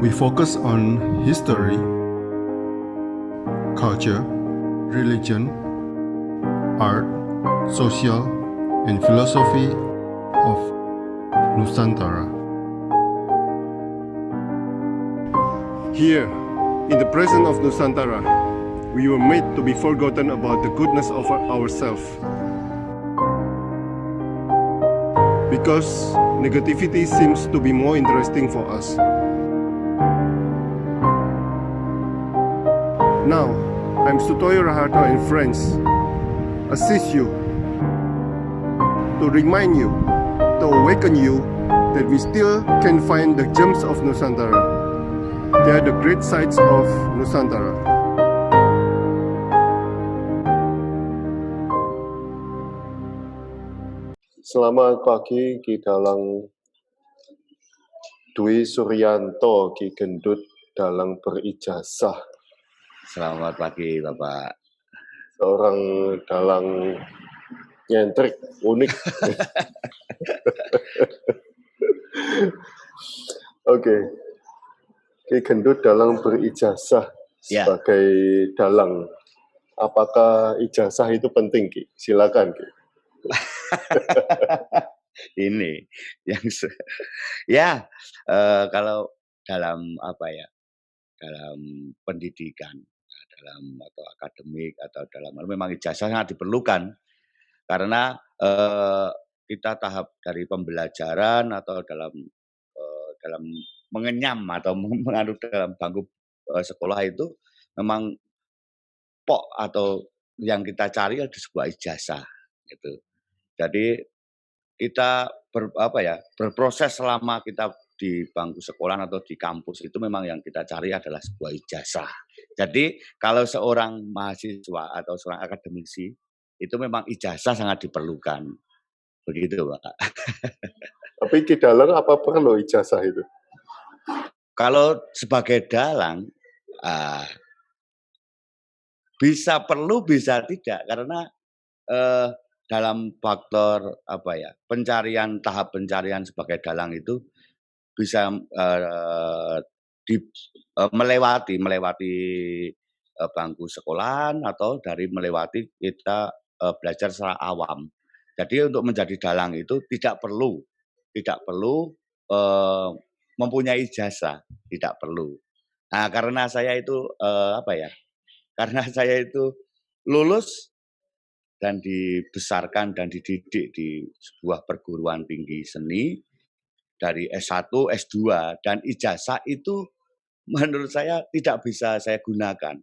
We focus on history, culture, religion, art, social, and philosophy of Nusantara. Here, in the presence of Nusantara, we were made to be forgotten about the goodness of ourselves. Because negativity seems to be more interesting for us. Now, I'm Sutoyo Raharto and friends assist you to remind you, to awaken you that we still can find the gems of Nusantara. They are the great sights of Nusantara. Selamat pagi Ki Dalang Dwi Suryanto Ki Gendut Dalang berijazah. Selamat pagi Bapak. Seorang dalang nyentrik, unik. Oke. Ki Gendut Dalang berijazah sebagai dalang. Apakah ijazah itu penting, Ki? Silakan, Ki. Ini yang kalau dalam dalam pendidikan, dalam atau akademik atau dalam memang ijazah sangat diperlukan karena kita tahap dari pembelajaran atau dalam mengenyam atau mengaduk dalam bangku sekolah itu memang atau yang kita cari ada sebuah ijazah gitu. Jadi kita berproses selama kita di bangku sekolah atau di kampus itu memang yang kita cari adalah sebuah ijazah. Jadi kalau seorang mahasiswa atau seorang akademisi itu memang ijazah sangat diperlukan. Begitu, Pak. Tapi Ki Dalang apa perlu ijazah itu? Kalau sebagai dalang bisa perlu bisa tidak karena dalam faktor tahap pencarian sebagai dalang itu bisa melewati bangku sekolahan atau dari melewati kita belajar secara awam. Jadi untuk menjadi dalang itu tidak perlu mempunyai ijazah, tidak perlu. Nah, karena saya itu karena saya itu lulus dan dibesarkan dan dididik di sebuah perguruan tinggi seni dari S1, S2 dan ijazah itu menurut saya tidak bisa saya gunakan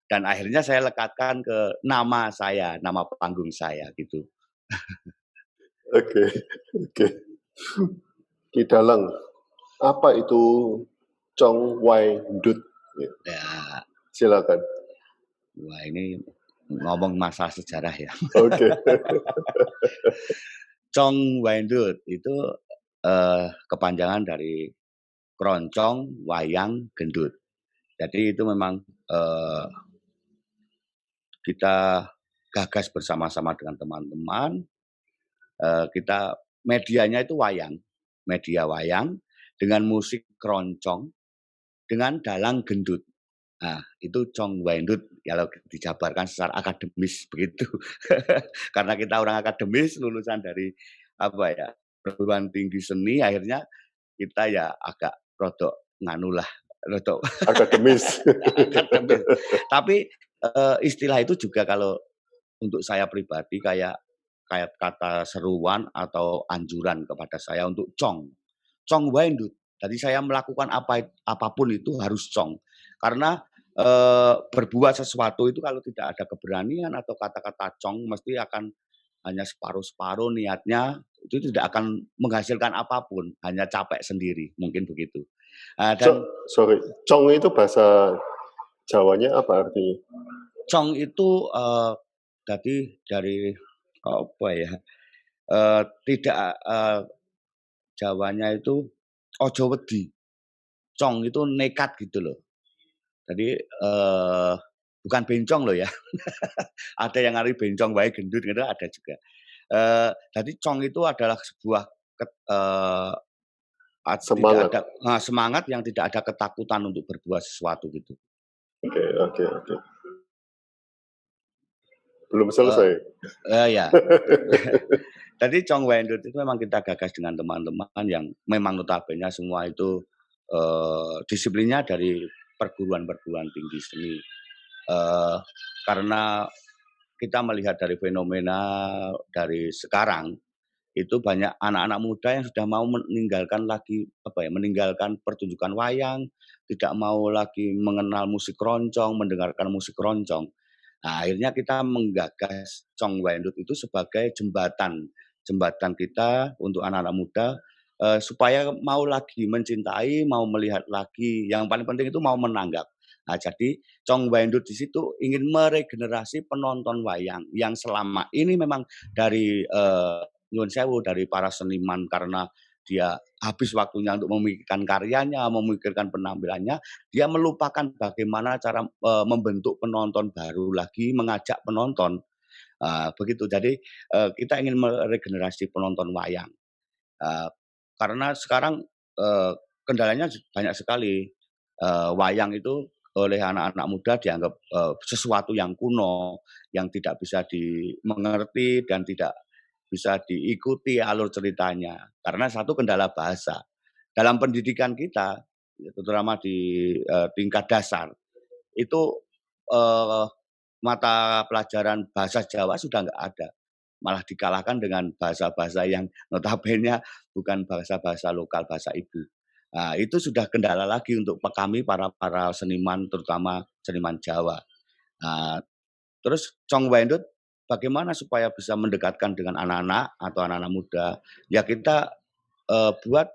dan akhirnya saya lekatkan ke nama saya, nama panggung saya gitu. Oke. Ki Dalang, apa itu Chong Wai Ndut? Ya. Silakan. Wah, ini ngomong masalah sejarah ya. Oke. Chong Wai Ndut itu kepanjangan dari keroncong wayang gendut. Jadi itu memang kita gagas bersama-sama dengan teman-teman. Kita medianya itu media wayang dengan musik keroncong dengan dalang gendut. Nah, itu Chong Wai Ndut kalau dijabarkan secara akademis begitu. Karena kita orang akademis lulusan dari perguruan tinggi seni, akhirnya kita ya agak rodok akademis. Tapi istilah itu juga kalau untuk saya pribadi kayak kata seruan atau anjuran kepada saya untuk Chong Wai Ndut. Jadi saya melakukan apapun itu harus Chong. Karena berbuat sesuatu itu kalau tidak ada keberanian atau kata-kata Chong mesti akan hanya separuh-separuh niatnya, itu tidak akan menghasilkan apapun, hanya capek sendiri, mungkin begitu. Chong itu bahasa Jawanya apa artinya? Chong itu jadi dari Jawanya itu ojo wedi. Chong itu nekat gitu loh. Jadi bukan bencong loh ya. Ada yang hari bencong wae gendut gitu ada juga. Jadi Chong itu adalah sebuah tidak Semangat. ada semangat yang tidak ada ketakutan untuk berbuat sesuatu gitu. Oke. Belum Eee, selesai. ya. Jadi Chong Wendut itu memang kita gagas dengan teman-teman yang memang notabene semua itu, disiplinnya dari perguruan-perguruan tinggi seni. Karena kita melihat dari fenomena dari sekarang, itu banyak anak-anak muda yang sudah mau meninggalkan lagi, meninggalkan pertunjukan wayang, tidak mau lagi mengenal musik keroncong, mendengarkan musik keroncong. Nah, akhirnya kita menggagas Chong Wendut itu sebagai jembatan jembatan kita untuk anak-anak muda, supaya mau lagi mencintai, mau melihat lagi, yang paling penting itu mau menanggap. Nah, jadi Chong Wendut di situ ingin meregenerasi penonton wayang yang selama ini memang dari, nyuwun sewu, dari para seniman karena dia habis waktunya untuk memikirkan karyanya, memikirkan penampilannya, dia melupakan bagaimana cara, membentuk penonton baru lagi, mengajak penonton, begitu. Jadi, kita ingin meregenerasi penonton wayang, eee, karena sekarang, kendalanya banyak sekali, wayang itu oleh anak-anak muda dianggap, sesuatu yang kuno, yang tidak bisa dimengerti dan tidak bisa diikuti alur ceritanya, karena satu kendala bahasa. Dalam pendidikan kita, terutama di, tingkat dasar, itu, eee, mata pelajaran bahasa Jawa sudah nggak ada, malah dikalahkan dengan bahasa-bahasa yang notabene bukan bahasa-bahasa lokal, bahasa ibu. Nah, itu sudah kendala lagi untuk kami para para seniman, terutama seniman Jawa. Nah, terus Chong Wendut bagaimana supaya bisa mendekatkan dengan anak-anak atau anak-anak muda, ya kita, buat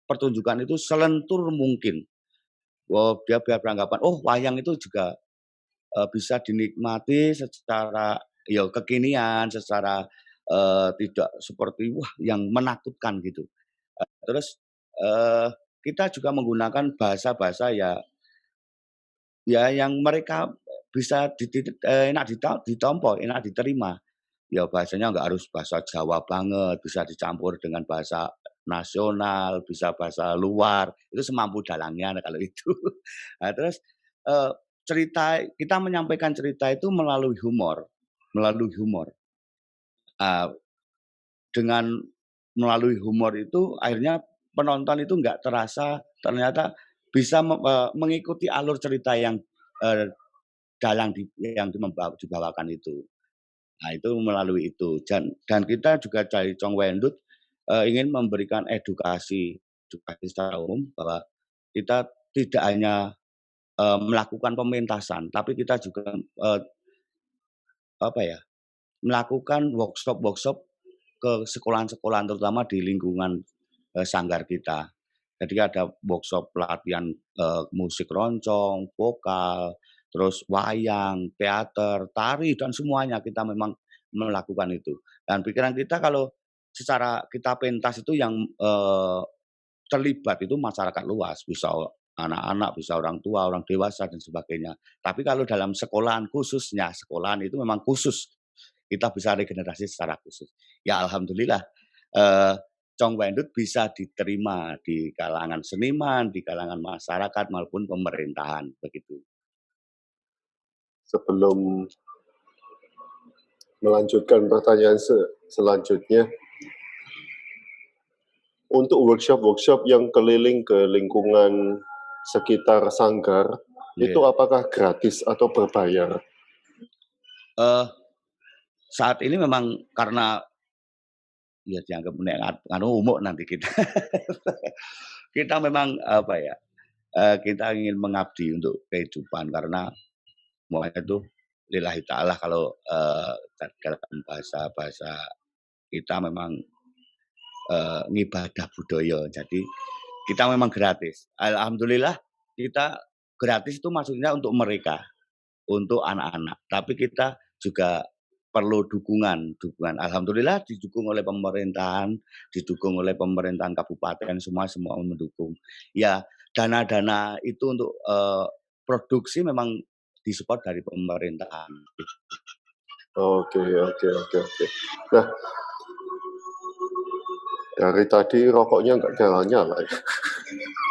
pertunjukan itu selentur mungkin. Dia biar beranggapan, oh wayang itu juga, bisa dinikmati secara ya kekinian, secara, tidak seperti wah yang menakutkan gitu. Terus, eee, kita juga menggunakan bahasa-bahasa ya yang mereka bisa enak ditompo, enak diterima. Ya bahasanya nggak harus bahasa Jawa banget, bisa dicampur dengan bahasa nasional, bisa bahasa luar, itu semampu dalangnya kalau itu. Nah terus, eee, kita menyampaikan cerita itu melalui humor. Eee, dengan melalui humor itu akhirnya penonton itu nggak terasa ternyata bisa mengikuti alur cerita yang, eee, yang dibawakan itu. Nah, itu melalui itu dan kita juga dari Chong Wendut, ingin memberikan edukasi secara umum bahwa kita tidak hanya, melakukan pementasan, tapi kita juga, apa ya, melakukan workshop-workshop ke sekolahan-sekolahan terutama di lingkungan, sanggar kita. Jadi ada workshop pelatihan, musik roncong, vokal, terus wayang, teater, tari, dan semuanya kita memang melakukan itu. Dan pikiran kita kalau secara kita pentas itu yang, terlibat itu masyarakat luas, bisa anak-anak, bisa orang tua, orang dewasa, dan sebagainya. Tapi kalau dalam sekolahan khususnya, sekolahan itu memang khusus, kita bisa regenerasi secara khusus. Ya alhamdulillah, eee, Chong Wendut bisa diterima di kalangan seniman, di kalangan masyarakat maupun pemerintahan, begitu. Sebelum melanjutkan pertanyaan selanjutnya, untuk workshop-workshop yang keliling ke lingkungan sekitar sanggar, itu Iya. apakah gratis atau berbayar? Saat ini memang karena ya dianggap umuk nanti kita. Kita memang kita ingin mengabdi untuk kehidupan karena semuanya itu lillahi ta'ala kalau, dalam bahasa-bahasa kita memang, ngibadah budaya. Jadi kita memang gratis. Alhamdulillah kita gratis itu maksudnya untuk mereka, untuk anak-anak. Tapi kita juga perlu dukungan. Alhamdulillah didukung oleh pemerintahan kabupaten, semua mendukung. Ya dana-dana itu untuk, produksi memang disupport dari pemerintahan. Oke. Nah, Dari tadi rokoknya nggak nyala-nyala ya.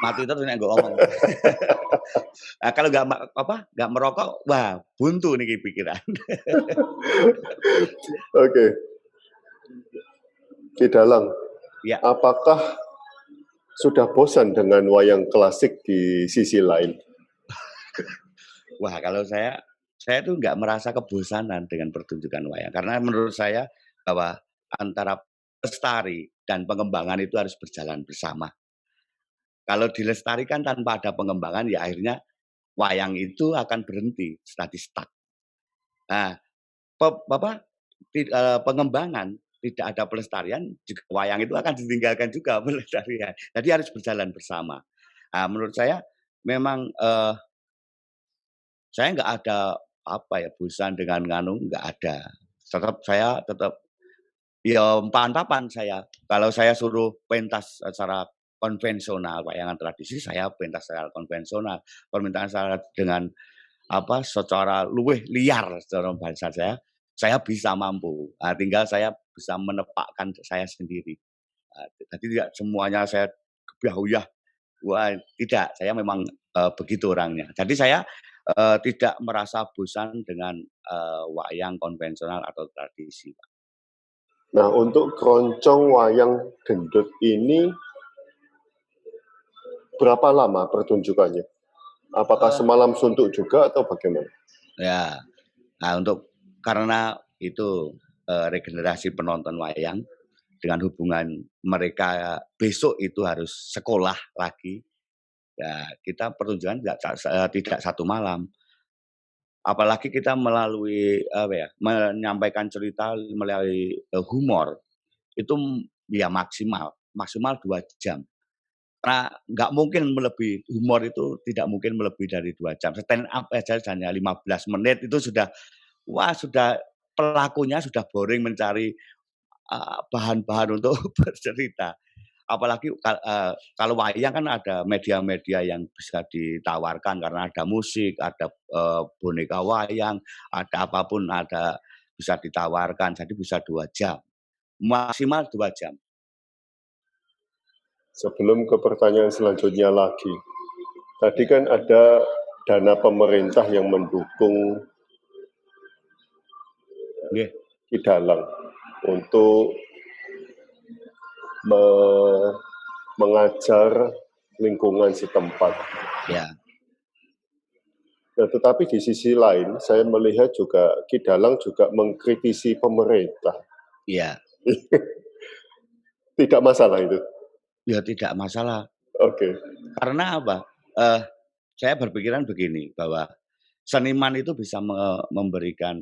Mati terus nek nggo ngomong. Nah, kalau nggak merokok, wah buntu nih pikiran. Oke, Ki Dalang, Ya, apakah sudah bosan dengan wayang klasik di sisi lain? wah kalau saya tuh nggak merasa kebosanan dengan pertunjukan wayang. Karena menurut saya bahwa antara lestari dan pengembangan itu harus berjalan bersama. Kalau dilestarikan tanpa ada pengembangan, ya akhirnya wayang itu akan berhenti, stuck. Nah, pengembangan tidak ada pelestarian, juga wayang itu akan ditinggalkan juga pelestarian. Jadi harus berjalan bersama. Nah, menurut saya memang saya nggak ada bosan dengan nganu, nggak ada. Saya tetap ya papan saya. Kalau saya suruh pentas secara konvensional, wayangan tradisi, saya pentas secara konvensional. Permintaan saya dengan secara luwih liar secara bahasa saya bisa mampu. Tinggal saya bisa menepakkan saya sendiri. Jadi tidak semuanya saya kebiahuyah. Wah, tidak. Saya memang begitu orangnya. Jadi saya tidak merasa bosan dengan wayang konvensional atau tradisi, Pak. Nah, untuk keroncong wayang gendut ini berapa lama pertunjukannya? Apakah semalam suntuk juga atau bagaimana? Ya, nah karena itu regenerasi penonton wayang dengan hubungan mereka besok itu harus sekolah lagi. Ya, kita pertunjukan tidak satu malam. Apalagi kita melalui menyampaikan cerita melalui humor itu ya maksimal 2 jam. Karena nggak mungkin humor itu tidak mungkin melebihi dari 2 jam. Stand up aja hanya 15 menit itu sudah pelakunya sudah boring mencari bahan-bahan untuk bercerita. Apalagi kalau wayang kan ada media-media yang bisa ditawarkan karena ada musik, ada boneka wayang, ada apapun bisa ditawarkan. Jadi bisa 2 jam, maksimal 2 jam. Sebelum ke pertanyaan selanjutnya lagi, tadi kan ada dana pemerintah yang mendukung Ki Dalang untuk mengajar lingkungan setempat. Ya. Nah, tetapi di sisi lain, saya melihat juga Ki Dalang juga mengkritisi pemerintah. Iya. Tidak masalah itu? Ya tidak masalah. Oke. Karena apa? Saya berpikiran begini, bahwa seniman itu bisa memberikan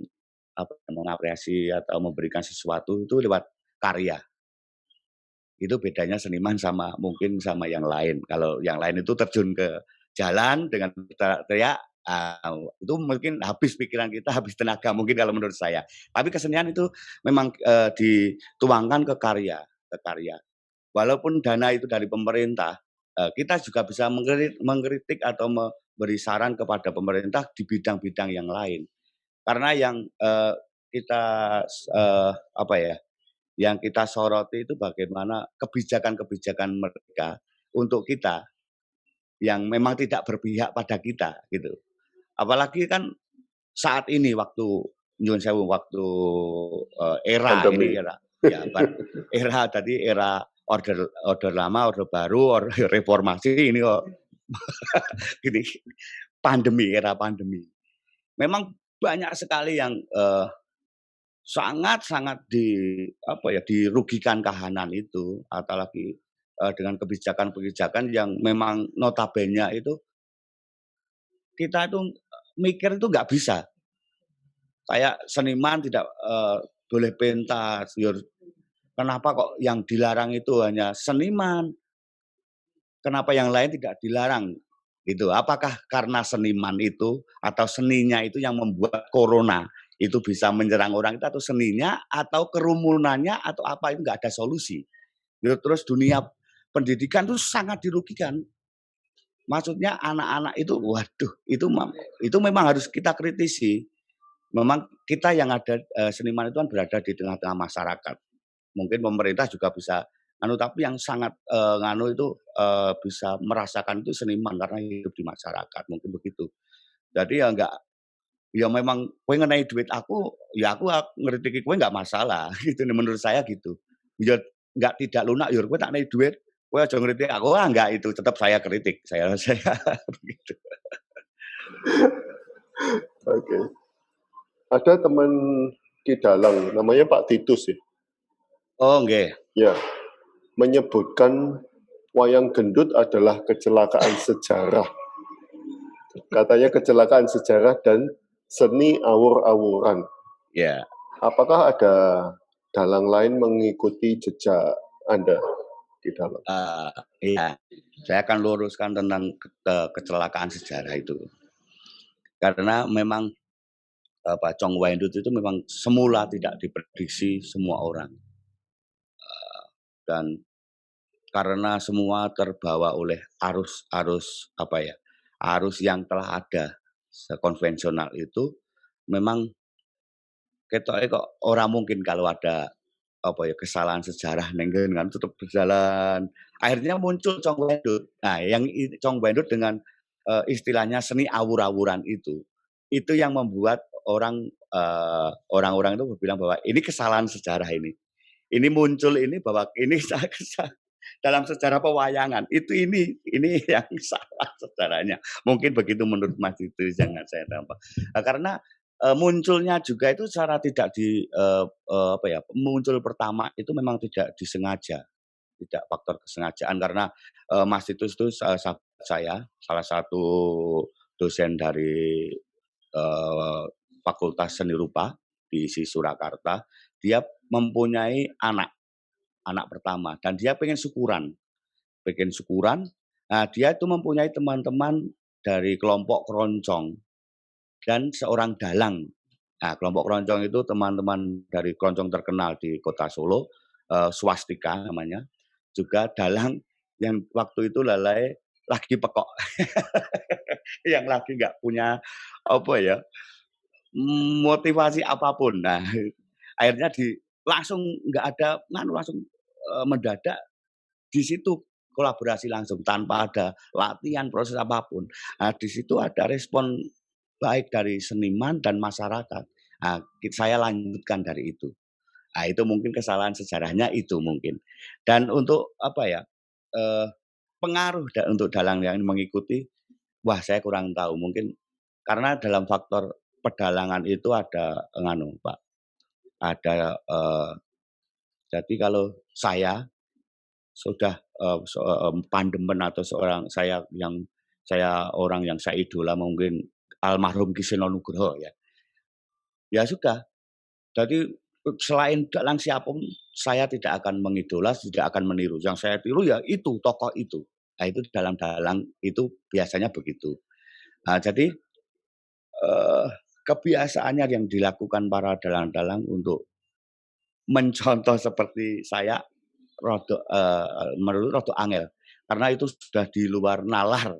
mengapresiasi atau memberikan sesuatu itu lewat karya. Itu bedanya seniman mungkin sama yang lain. Kalau yang lain itu terjun ke jalan dengan teriak, itu mungkin habis pikiran kita, habis tenaga mungkin kalau menurut saya. Tapi kesenian itu memang dituangkan ke karya. Walaupun dana itu dari pemerintah, kita juga bisa mengkritik atau memberi saran kepada pemerintah di bidang-bidang yang lain. Karena yang kita yang kita soroti itu bagaimana kebijakan-kebijakan mereka untuk kita yang memang tidak berpihak pada kita gitu. Apalagi kan saat ini waktu nyuwun sewu waktu era Pandemi. ini era tadi era order lama, order baru, order reformasi ini kok ini era pandemi. Memang banyak sekali yang sangat-sangat dirugikan kahanan itu, apalagi dengan kebijakan-kebijakan yang memang notabene itu kita itu mikir itu nggak bisa. Kayak seniman tidak boleh pentas, kenapa kok yang dilarang itu hanya seniman? Kenapa yang lain tidak dilarang? Gitu. Apakah karena seniman itu atau seninya itu yang membuat corona itu bisa menyerang orang itu, atau seninya atau kerumunannya atau apa, itu nggak ada solusi. Terus dunia pendidikan itu sangat dirugikan. Maksudnya anak-anak itu, waduh, itu memang harus kita kritisi. Memang kita yang ada seniman itu kan berada di tengah-tengah masyarakat. Mungkin pemerintah juga bisa tapi yang sangat itu bisa merasakan itu seniman karena hidup di masyarakat mungkin begitu. Jadi ya enggak, ya memang kowe ngenai duit aku, ya aku ngritiki kowe nggak masalah gitu menurut saya gitu. Ya nggak tidak lunak, ya kowe tak nai duit, kowe aja ngritik aku, enggak itu tetap saya kritik, saya begitu. Oke. Ada teman Ki Dalang, namanya Pak Titus ya? Oh nggih. Ya, menyebutkan wayang gendut adalah kecelakaan sejarah. Katanya kecelakaan sejarah dan seni awur-awuran. Ya. Apakah ada dalang lain mengikuti jejak Anda di dalam? Iya, saya akan luruskan tentang kecelakaan sejarah itu. Karena memang Chong Waindut itu memang semula tidak diprediksi semua orang. Dan karena semua terbawa oleh arus yang telah ada konvensional itu, memang ketoke kok ora mungkin kalau ada kesalahan sejarah ning kan tetap berjalan. Akhirnya muncul Chong Waindut. Nah, yang Chong Waindut dengan istilahnya seni awur-awuran itu yang membuat orang-orang itu bilang bahwa ini kesalahan sejarah ini. Ini muncul ini bahwa ini dalam sejarah pewayangan ini yang salah sejarahnya. Mungkin begitu menurut Mas itu jangan saya tambah. Karena munculnya juga itu secara tidak muncul pertama itu memang tidak disengaja, tidak faktor kesengajaan karena Mas itu sahabat saya, salah satu dosen dari Fakultas Seni Rupa di Surakarta. Dia mempunyai anak pertama dan dia pengen syukuran. Nah, dia itu mempunyai teman-teman dari kelompok keroncong dan seorang dalang. Nah, kelompok keroncong itu teman-teman dari keroncong terkenal di Kota Solo, Swastika namanya. Juga dalang yang waktu itu lagi pekok. Yang lagi nggak punya motivasi apapun. Nah, akhirnya langsung nggak ada langsung mendadak di situ kolaborasi langsung tanpa ada latihan proses apapun. Nah, di situ ada respon baik dari seniman dan masyarakat. Nah, saya lanjutkan dari itu. Nah, itu mungkin kesalahan sejarahnya itu mungkin. Dan untuk pengaruh untuk dalang yang mengikuti, wah saya kurang tahu. Mungkin karena dalam faktor pedalangan itu ada Pak. Ada jadi kalau saya sudah pandemen atau orang yang saya idola mungkin almarhum Ki Seno Nugroho ya. Ya sudah. Jadi selain dalang siapapun saya tidak akan mengidola, tidak akan meniru. Yang saya tiru ya itu tokoh itu. Nah, itu dalam dalang itu biasanya begitu. Nah, jadi kebiasaannya yang dilakukan para dalang-dalang untuk mencontoh seperti saya menurut rodok angel karena itu sudah di luar nalar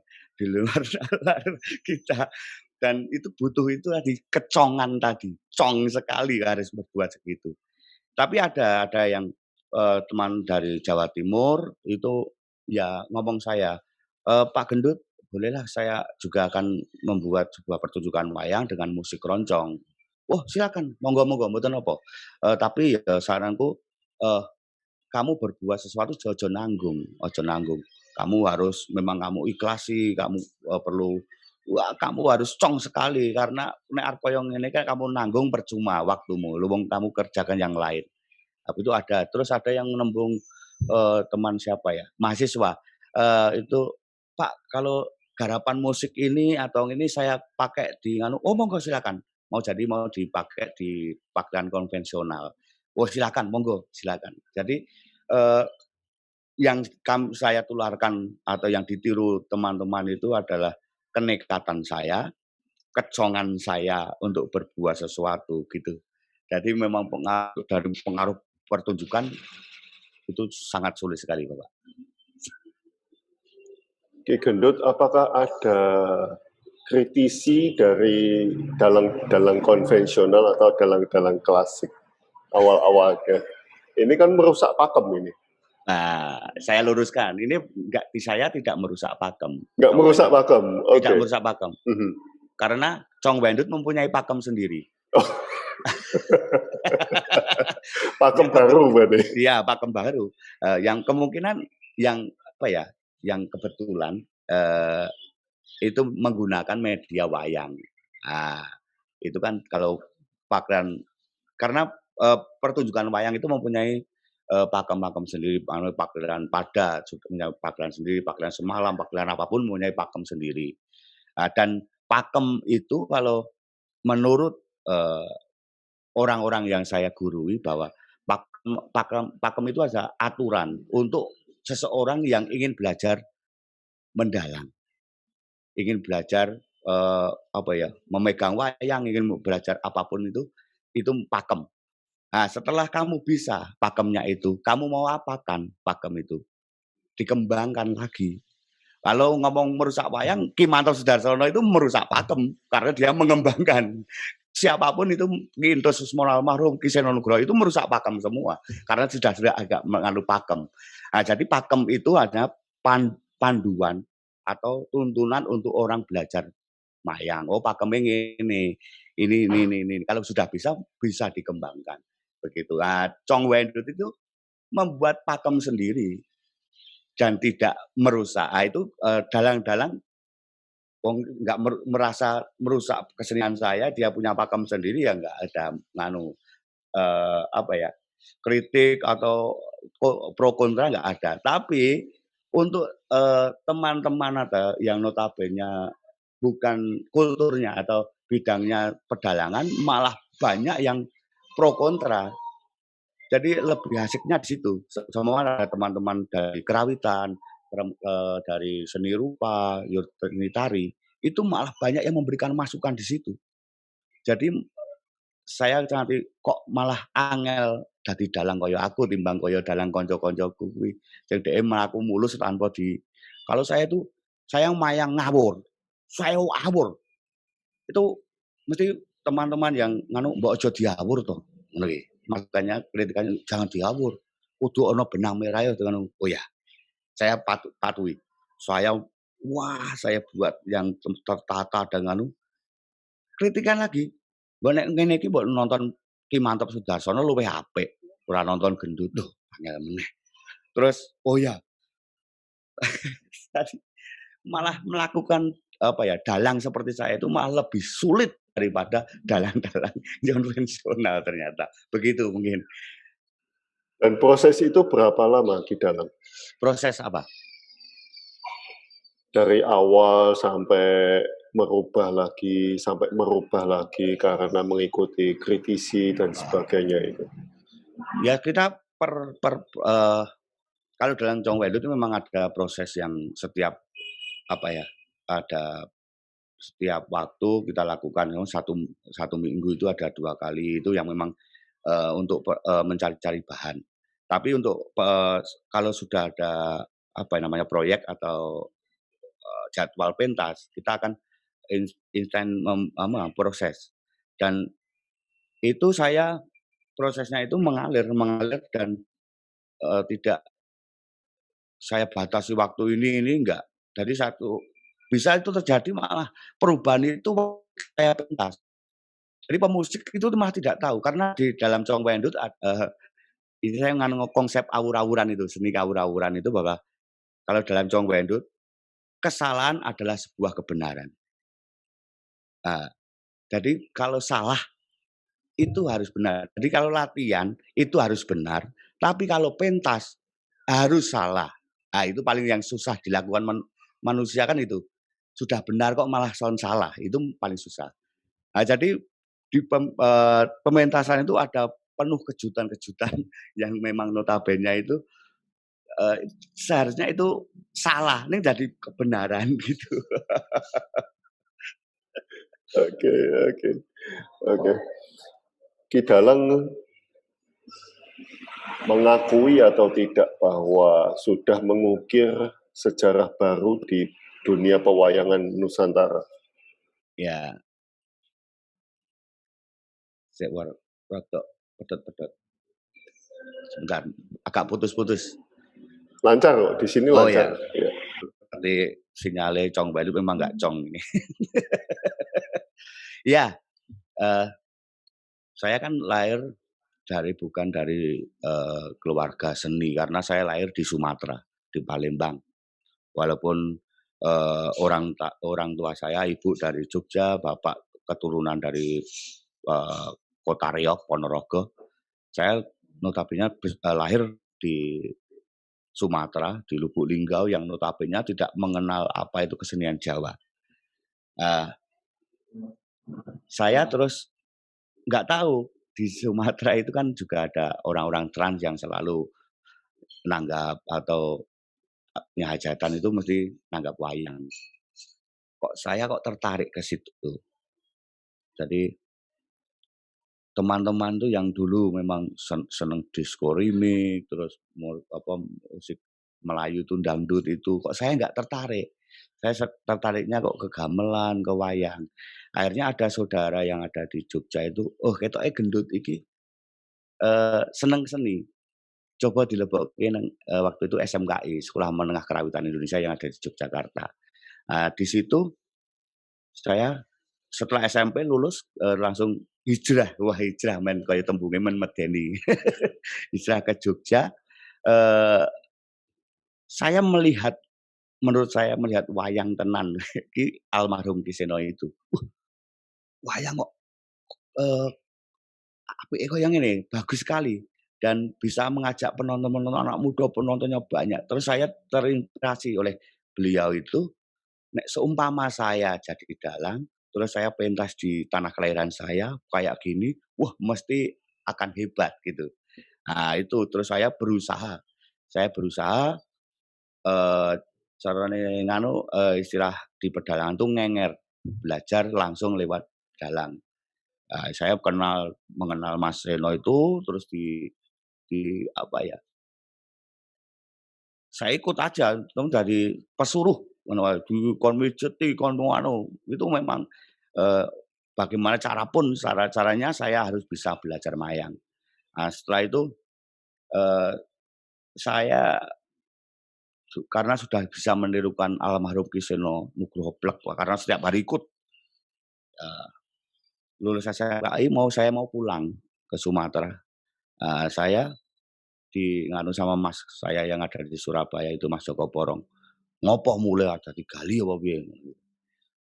kita dan itu butuh itu tadi kecongan tadi, cong sekali harus berbuat segitu. Tapi ada yang teman dari Jawa Timur itu ya ngomong saya, Pak Gendut bolehlah saya juga akan membuat sebuah pertunjukan wayang dengan musik keroncong. Oh silakan, monggo mboten napa. Tapi saranku kamu berbuat sesuatu ojo nanggung. Kamu harus memang kamu ikhlasi, kamu kamu harus cong sekali karena nek arep koyo ngene kan kamu nanggung percuma waktumu. Wong kamu kerjakan yang lain. Tapi itu ada. Terus ada yang nembung teman siapa ya? Mahasiswa. Itu Pak kalau garapan musik ini atau ini saya pakai di oh monggo silakan. Mau dipakai di pakaian konvensional. Oh silakan, monggo silakan. Jadi yang saya tularkan atau yang ditiru teman-teman itu adalah kenekatan saya, kecongan saya untuk berbuat sesuatu gitu. Jadi memang pengaruh pertunjukan itu sangat sulit sekali, Bapak. Ki Gendut, apakah ada kritisi dari dalang konvensional atau dalang klasik awal-awalnya? Ini kan merusak pakem ini. Nah, saya luruskan, ini saya tidak merusak pakem. Nggak Cong merusak Wendut pakem. tidak Oke. merusak pakem. Mhm. Karena Cong Wendut mempunyai pakem sendiri. Oh. Pakem Yang baru berarti. Iya, pakem baru. Yang kemungkinan yang apa ya, yang kebetulan itu menggunakan media wayang. Nah, itu kan kalau pakaian karena pertunjukan wayang itu mempunyai pakem-pakem sendiri, pakaian pada punya pakaian sendiri, pakaian semalam, pakaian apapun mempunyai pakem sendiri. Dan pakem itu kalau menurut orang-orang yang saya gurui bahwa pakem itu ada aturan untuk seseorang yang ingin belajar mendalam, ingin belajar apa ya, memegang wayang, ingin belajar apapun itu pakem. Nah, setelah kamu bisa pakemnya itu, kamu mau apakan pakem itu? Dikembangkan lagi. Kalau ngomong merusak wayang, Ki Manto Sudarsono itu merusak pakem karena dia mengembangkan. Siapapun itu Ki Into Susmono almarhum, Ki Seno Nugroho itu merusak pakem semua karena sudah agak mengandung pakem. Nah, jadi pakem itu ada panduan atau tuntunan untuk orang belajar wayang. Oh, pakemnya ini. Kalau sudah bisa dikembangkan. Begitu. Nah, Cong Wendut itu membuat pakem sendiri dan tidak merusak. Nah, itu dalang-dalang nggak merasa merusak kesenian saya, dia punya pakem sendiri ya nggak ada apa ya, kritik atau pro kontra nggak ada. Tapi untuk teman-teman ada yang notabene bukan kulturnya atau bidangnya pedalangan, malah banyak yang pro kontra. Jadi lebih asiknya di situ. Semua ada teman-teman dari kerawitan, dari seni rupa, seni tari, itu malah banyak yang memberikan masukan di situ. Jadi saya nanti kok malah angel dadi dalang kaya aku timbang kaya dalang kanca-kancaku kuwi. Sing dhek mlaku mulus tanpa kalau saya tuh saya mayang ngawur. Saya awur. Itu mesti teman-teman yang nganu, "Mbok aja diawur toh." Ngono ki. Makanya kritikannya, "Jangan diawur. Kudu ana benang merah ya." Oh ya, saya patuhi. Saya buat yang tertata dan anu, kritikan lagi. Mbok nek ngene iki mbok nonton Ki Mantep Sudarsono luwih apik, ora nonton gendut. Loh, angel meneh. Terus oh ya, tadi malah melakukan apa ya, dalang seperti saya itu malah lebih sulit daripada dalang-dalang konvensional ternyata. Begitu mungkin. Dan proses itu berapa lama di dalam? Proses apa? Dari awal sampai merubah lagi karena mengikuti kritisi dan sebagainya itu. Ya kita kalau dalam Cong Wendut itu memang ada proses yang setiap apa ya, ada setiap waktu kita lakukan satu minggu itu ada 2 kali itu yang memang untuk mencari-cari bahan. Tapi untuk kalau sudah ada apa namanya proyek atau jadwal pentas, kita akan instan proses. Dan itu prosesnya itu mengalir dan tidak saya batasi waktu ini enggak. Jadi bisa itu terjadi malah perubahan itu kayak pentas. Jadi pemusik itu malah tidak tahu karena di dalam Cong Wendut ini saya konsep awur-awuran itu, seni awur-awuran itu bahwa kalau dalam Cong Wendut kesalahan adalah sebuah kebenaran. Nah, jadi kalau salah itu harus benar. Jadi kalau latihan itu harus benar, tapi kalau pentas harus salah. Nah, itu paling yang susah dilakukan manusia kan itu. Sudah benar kok malah salah, itu paling susah. Nah, jadi di pementasan itu ada penuh kejutan-kejutan yang memang notabene itu seharusnya itu salah, ini jadi kebenaran gitu. Oke. Ki Dalang mengakui atau tidak bahwa sudah mengukir sejarah baru di dunia pewayangan Nusantara? Ya, saya rada pedot-pedot. Sebentar, agak putus-putus. Lancar kok, di sini Oh lancar. ya, Ya. berarti sinyalnya Cong Bali memang nggak Cong ini. Ya, eh, saya kan lahir bukan dari keluarga seni karena saya lahir di Sumatera, di Palembang. Walaupun orang tua saya, ibu dari Jogja, bapak keturunan dari Kota Riau, Ponorogo. Saya notabene lahir di Sumatera, di Lubuk Linggau yang notabene tidak mengenal apa itu kesenian Jawa. Saya terus nggak tahu di Sumatera itu kan juga ada orang-orang trans yang selalu nanggap atau hajatan itu mesti nanggap wayang. Saya tertarik ke situ. Jadi teman-teman tuh yang dulu memang seneng disco remix, terus musik Melayu itu dangdut itu, kok saya nggak tertarik. Saya tertariknya kok ke gamelan, ke wayang. Akhirnya ada saudara yang ada di Jogja itu, "Oh ketoke gendut iki seneng seni, coba dilebokke nang" waktu itu SMKI, Sekolah Menengah Karawitan Indonesia yang ada di Yogyakarta. Di situ saya setelah SMP lulus, langsung hijrah, wah hijrah men kaya tembunge men medeni. Hijrah ke Jogja, eee, saya menurut saya melihat wayang tenan ki almarhum Ki Seno itu. Wayang kok, eee, apike kaya ngene, bagus sekali dan bisa mengajak penonton-penonton anak muda, penontonnya banyak. Terus saya terinspirasi oleh beliau itu, nek seumpama saya jadi dalang, terus saya pentas di tanah kelahiran saya kayak gini, wah mesti akan hebat gitu. Nah itu terus saya berusaha, eee, carane nganu, istilah di pedalangan tuh ngenger, belajar langsung lewat dalang. Saya mengenal Mas Seno itu terus apa ya, saya ikut aja, dari pesuruh ngono wae, dikon mijeti, kon anu, itu memang, eee, bagaimana caranya saya harus bisa belajar mayang. Setelah itu, eee, saya karena sudah bisa menirukan almarhum Ki Seno Nugroho Plek, karena setiap hari ikut, eee, lulus SMKI saya mau pulang ke Sumatera. Saya nganu sama mas saya yang ada di Surabaya itu, Mas Joko Porong. "Ngopo mulai ada digali apa piye?"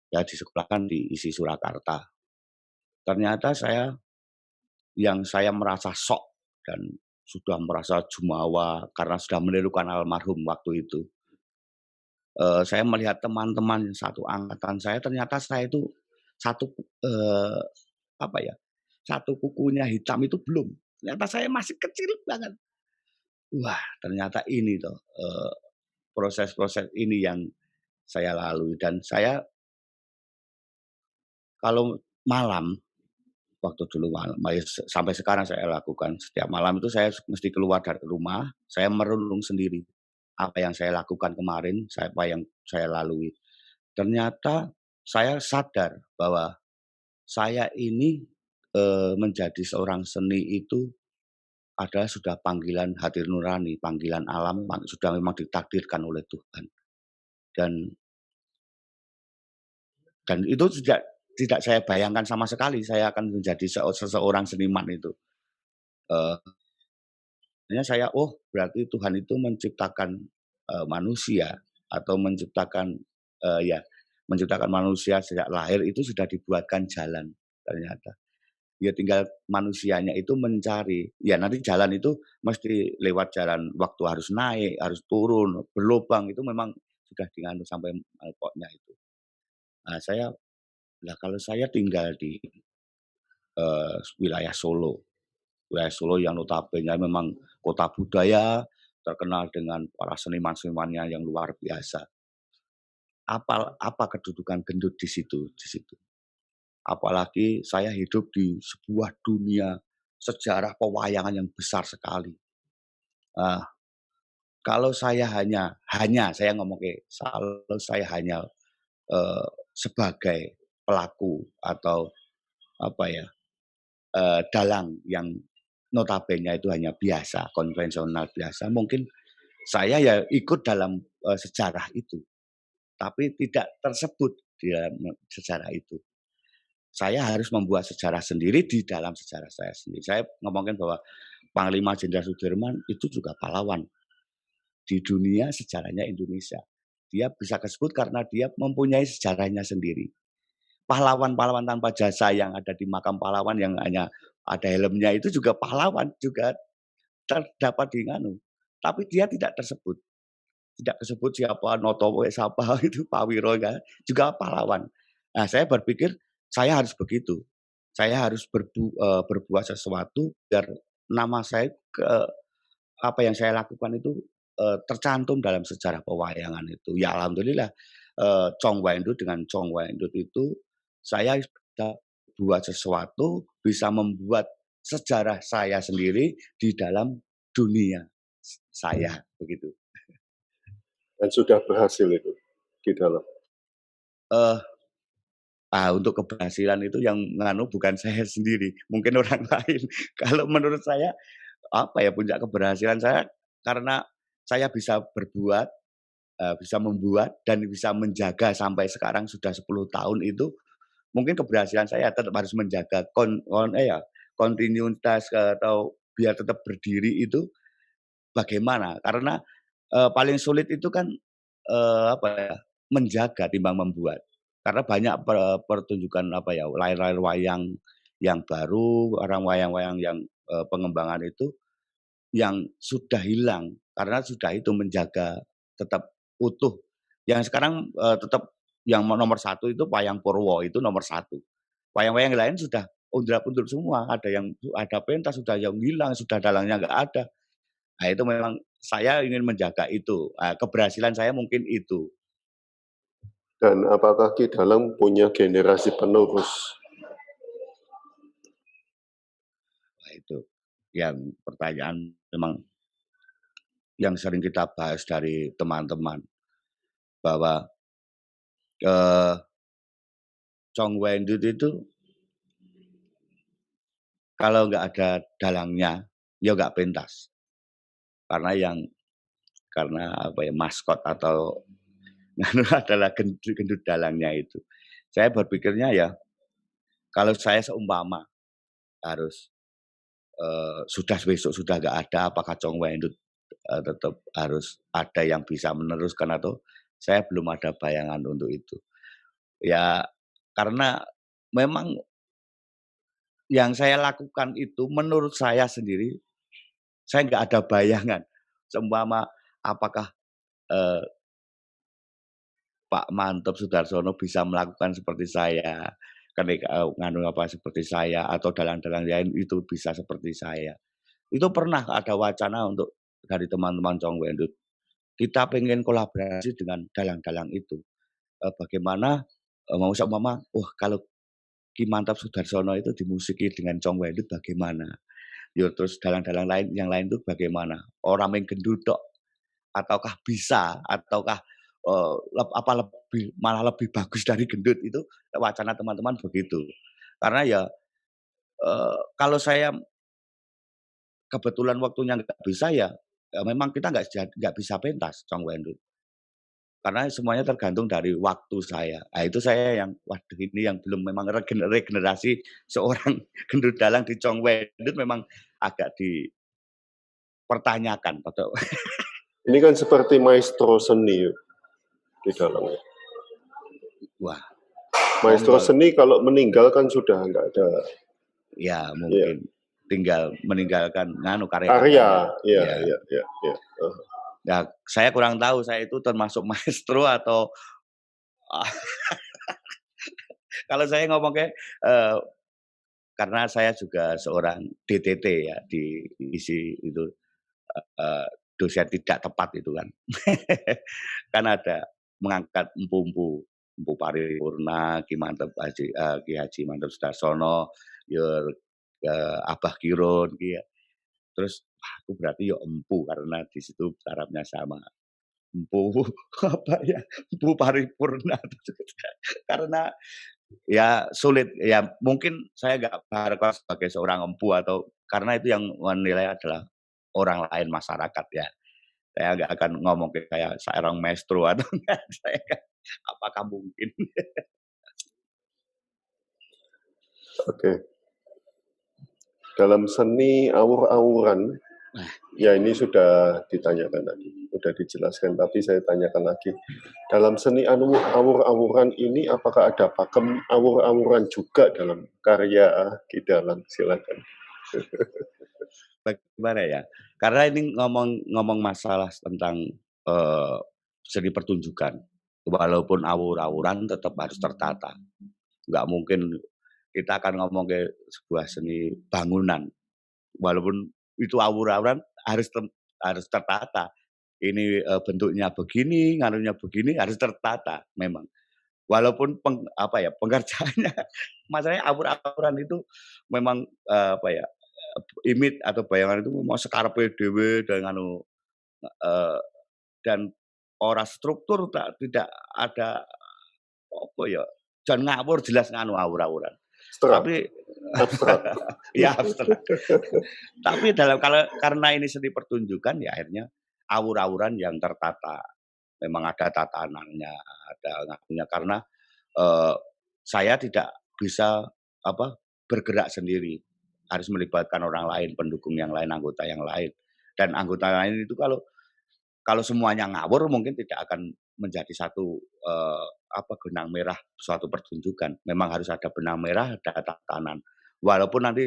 Ya di sekolah kan diisi Surakarta. Ternyata saya merasa sok dan sudah merasa jumawa karena sudah menirukan almarhum waktu itu. Saya melihat teman-teman satu angkatan saya ternyata saya itu satu, eee, apa ya, satu kukunya hitam itu belum. Ternyata saya masih kecil banget. Wah ternyata ini toh, proses-proses ini yang saya lalui dan saya kalau malam, waktu dulu sampai sekarang saya lakukan, setiap malam itu saya mesti keluar dari rumah, saya merenung sendiri, apa yang saya lakukan kemarin, apa yang saya lalui. Ternyata saya sadar bahwa saya ini, menjadi seorang seni itu adalah sudah panggilan hati nurani, panggilan alam, sudah memang ditakdirkan oleh Tuhan. Dan itu tidak saya bayangkan sama sekali saya akan menjadi seseorang seniman itu. Eee, Akhirnya oh berarti Tuhan itu menciptakan, manusia atau menciptakan manusia sejak lahir itu sudah dibuatkan jalan ternyata. Ya tinggal manusianya itu mencari, ya nanti jalan itu mesti lewat jalan waktu harus naik, harus turun, berlubang itu memang sudah diatur sampai pokoknya itu. Saya lah kalau saya tinggal di, wilayah Solo. Wilayah Solo yang notabene memang kota budaya, terkenal dengan para seniman-senimannya yang luar biasa. Apa kedudukan gendut di situ. Apalagi saya hidup di sebuah dunia sejarah pewayangan yang besar sekali. Ah, kalau saya saya ngomong kalau saya hanya, sebagai pelaku atau apa ya, dalang yang notabene itu hanya biasa, konvensional biasa, mungkin Saya ya ikut dalam sejarah itu, tapi tidak tersebut di dalam sejarah itu. Saya harus membuat sejarah sendiri di dalam sejarah saya sendiri. Saya ngomongin bahwa Panglima Jenderal Sudirman itu juga pahlawan di dunia sejarahnya Indonesia. Dia bisa tersebut karena dia mempunyai sejarahnya sendiri. Pahlawan-pahlawan tanpa jasa yang ada di makam pahlawan yang hanya ada helmnya itu juga pahlawan, juga terdapat di Nganu. Tapi dia tidak tersebut. Tidak tersebut siapa Notowo siapa itu Pak Wiro ya, juga pahlawan. Nah, saya berpikir saya harus begitu. Saya harus berbuat sesuatu biar nama saya apa yang saya lakukan itu tercantum dalam sejarah pewayangan itu. Ya alhamdulillah Chong Waindut dengan Chong Waindut itu saya bisa buat sesuatu, bisa membuat sejarah saya sendiri di dalam dunia saya begitu. Dan sudah berhasil itu di dalam. Untuk keberhasilan itu yang nganu bukan saya sendiri, mungkin orang lain. Kalau menurut saya, apa ya, puncak keberhasilan saya karena saya bisa berbuat, bisa membuat dan bisa menjaga sampai sekarang sudah 10 tahun itu, mungkin keberhasilan saya tetap harus menjaga kontinuitas atau biar tetap berdiri itu bagaimana. Karena, paling sulit itu kan, apa ya, menjaga timbang membuat. Karena banyak pertunjukan apa ya, layar-layar wayang yang baru, orang wayang-wayang yang, pengembangan itu yang sudah hilang karena sudah itu menjaga tetap utuh. Yang sekarang, tetap yang nomor satu itu wayang Purwo itu nomor satu. Wayang-wayang lain sudah undrap-undup semua, ada pentas sudah yang hilang, sudah dalangnya nggak ada. Nah itu memang saya ingin menjaga itu, keberhasilan saya mungkin itu. Dan apakah Ki Dalang punya generasi penerus? Nah itu yang pertanyaan memang yang sering kita bahas dari teman-teman bahwa Chong Wendut itu kalau nggak ada dalangnya ya nggak pentas karena apa ya maskot atau adalah gendut dalangnya itu. Saya berpikirnya ya kalau saya seumpama harus sudah besok sudah nggak ada, apakah Chong Wendut tetap harus ada yang bisa meneruskan atau saya belum ada bayangan untuk itu. Ya karena memang yang saya lakukan itu menurut saya sendiri, saya nggak ada bayangan. Seumpama apakah Pak Mantop Sudarsono bisa melakukan seperti saya, ketika nganu apa seperti saya, atau dalang-dalang lain itu bisa seperti saya. Itu pernah ada wacana untuk dari teman-teman Chong Wendut. Kita pengen kolaborasi dengan dalang-dalang itu. Bagaimana mau seumpama, kalau Ki Mantap Sudarsono itu dimusiki dengan Chong Wendut bagaimana? Ya terus dalang-dalang lain yang lain itu bagaimana? Orang yang gendut tok, ataukah bisa, ataukah malah lebih bagus dari gendut itu wacana teman-teman begitu. Karena ya kalau saya kebetulan waktunya nggak bisa ya memang kita nggak bisa pentas Chong Wendut. Karena semuanya tergantung dari waktu saya. Nah, itu saya yang waduh ini yang belum memang regenerasi seorang gendut dalang di Chong Wendut memang agak dipertanyakan atau Ini kan seperti maestro seni di dalamnya. wah, Maestro monggo. seni kalau meninggal kan sudah nggak ada Ya mungkin tinggal meninggalkan karya. karya. Iya. Ya, saya kurang tahu saya itu termasuk maestro atau kalau saya ngomongnya karena saya juga seorang DTT ya di isi itu dosen tidak tepat itu kan. Kan ada mengangkat empu-empu, empu paripurna, Ki Haji Mantep Sudarsono, ya Abah Kirun, ya. Terus aku berarti ya empu karena di situ tarafnya sama. Empu apa ya, empu paripurna karena ya sulit, ya mungkin saya nggak berharap sebagai seorang empu atau karena itu yang menilai adalah orang lain masyarakat ya. Saya nggak akan ngomong ke kayak seorang maestro atau enggak, saya nggak apakah mungkin. Oke. Dalam seni awur-awuran, Nah, ya ini sudah ditanyakan tadi, sudah dijelaskan, tapi saya tanyakan lagi. Dalam seni awur-awuran ini, apakah ada pakem awur-awuran juga dalam karya Ki Dalang? Silakan. bagaimana ya, karena ini ngomong masalah tentang, seni pertunjukan. Walaupun awur-awuran tetap harus tertata. Nggak mungkin kita akan ngomong ke sebuah seni bangunan, walaupun itu awur-awuran harus tertata. Ini, bentuknya begini, nganunya begini, harus tertata memang. Walaupun pengerjaannya masalahnya awur-awuran itu memang, image atau bayangan itu mau sekarepe dhewe dan eee, dan ora struktur tidak ada apa ya, jan ngawur jelas nganu awur-awuran. Abstrak. Tapi Abstrak. ya abstrak. Tapi karena ini seni pertunjukan ya akhirnya awur-awuran yang tertata. Memang ada tatanannya, ada nganunya karena, eee, saya tidak bisa bergerak sendiri. Harus melibatkan orang lain, pendukung yang lain, anggota yang lain. Dan anggota lain itu kalau semuanya ngawur mungkin tidak akan menjadi satu, benang merah suatu pertunjukan. Memang harus ada benang merah, ada tatanan. Walaupun nanti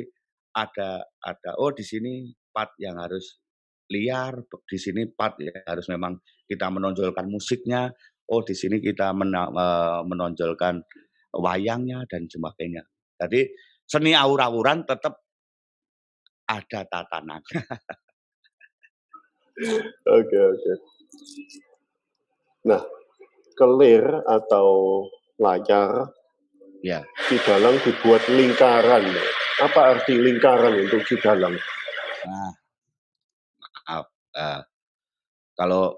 oh di sini part yang harus liar, di sini part yang harus memang kita menonjolkan musiknya, oh di sini kita menonjolkan wayangnya dan sebagainya. Jadi seni awur-awuran tetap ada tatanan. Oke, oke. Nah, kelir atau layar Ya, Ki Dalang dibuat lingkaran. Apa arti lingkaran untuk Ki Dalang? nah maaf, kalau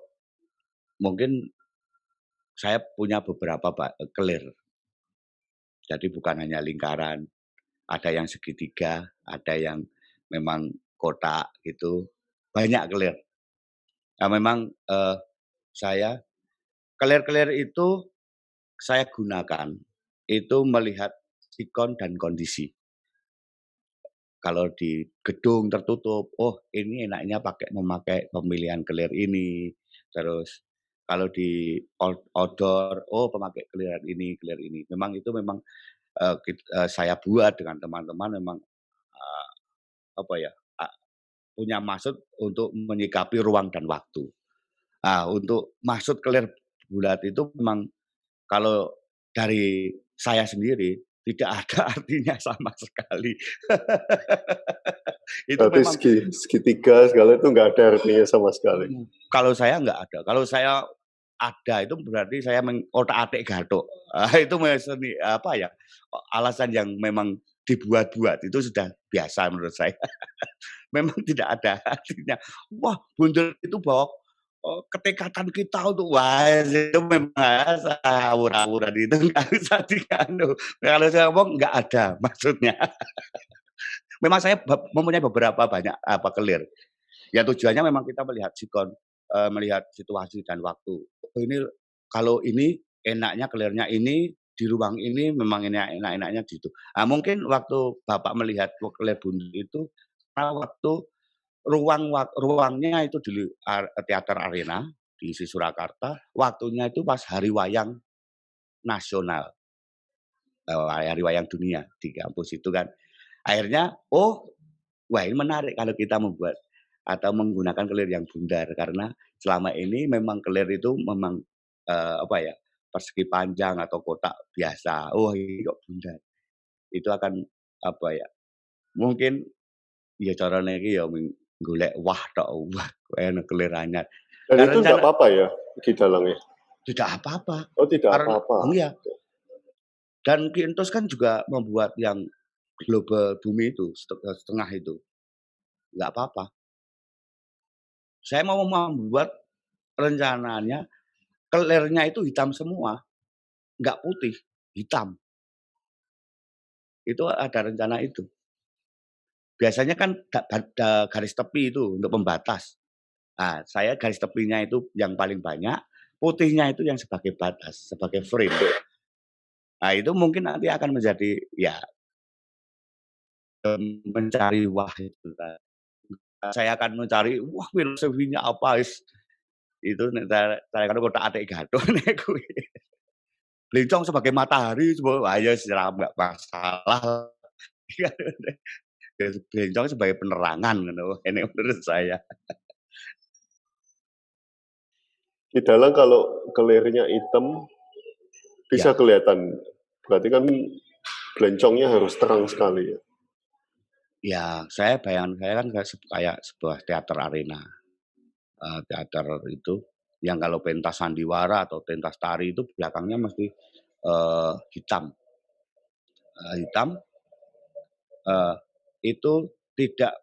mungkin saya punya beberapa kelir. Jadi bukan hanya lingkaran, ada yang segitiga, ada yang memang kotak gitu, banyak kelir. Nah memang, saya kelir-kelir itu saya gunakan, itu melihat sikon dan kondisi. Kalau di gedung tertutup, oh ini enaknya memakai pemilihan kelir ini. Terus kalau di outdoor, oh pemakai kelir ini. Memang itu memang, saya buat dengan teman-teman memang, eee, apa ya, punya maksud untuk menyikapi ruang dan waktu. Nah, untuk maksud kelir bulat itu memang kalau dari saya sendiri tidak ada artinya sama sekali. Itu Berarti memang segitiga segala itu nggak ada artinya sama sekali. kalau saya nggak ada. Kalau saya ada itu berarti saya otak-atik gathuk. Itu seni alasan yang memang dibuat-buat itu sudah biasa menurut saya. Memang tidak ada artinya. Wah, bundel itu bawa, ketekatan kita untuk wah itu memang awur-awuran itu nggak usah diganu. Kalau saya ngomong nggak ada maksudnya. Memang saya mempunyai beberapa banyak kelir. Ya tujuannya memang kita melihat sikon, melihat situasi dan waktu. Oh ini kalau ini enaknya kelirnya ini, di ruang ini memang enak-enaknya di situ. Nah mungkin waktu Bapak melihat kelir bundel itu, karena waktu ruangnya itu di Teater Arena di Surakarta, waktunya itu pas hari wayang nasional, hari wayang dunia di kampus itu kan. Akhirnya, oh wah ini menarik kalau kita membuat atau menggunakan kelir yang bundar karena selama ini memang kelir itu memang, persegi panjang atau kotak biasa. Oh ini kok bundar. Itu akan mungkin ya carane iki ya golek wah tok, wah kok enak kelir anyar. Dan Dan itu nggak rencana apa-apa ya Ki Dalang ya? tidak apa-apa Oh tidak karena apa-apa. iya, dan Ki Entos kan juga membuat yang global bumi itu setengah itu, nggak apa-apa. Saya mau membuat rencananya kelirnya itu hitam semua, nggak putih, hitam. Itu ada rencana itu. Biasanya kan garis tepi itu untuk pembatas. Nah, saya garis tepinya itu yang paling banyak, putihnya itu yang sebagai batas, sebagai frame. Nah, itu mungkin nanti akan menjadi ya, mencari wah itu kan. Saya akan mencari, wah filosofinya apa itu nek saya kan kotak-atik gaduh nek kuwi. Belincong sebagai matahari coba wah ya nggak masalah. Belincong sebagai penerangan ngono, ini menurut saya. Di dalam kalau kelirnya hitam bisa Ya, kelihatan. Berarti kan belencongnya harus terang sekali ya. ya saya bayangan saya kan kayak sebuah teater arena. Teater itu yang kalau pentas sandiwara atau pentas tari itu belakangnya mesti, hitam, hitam, eee, itu tidak,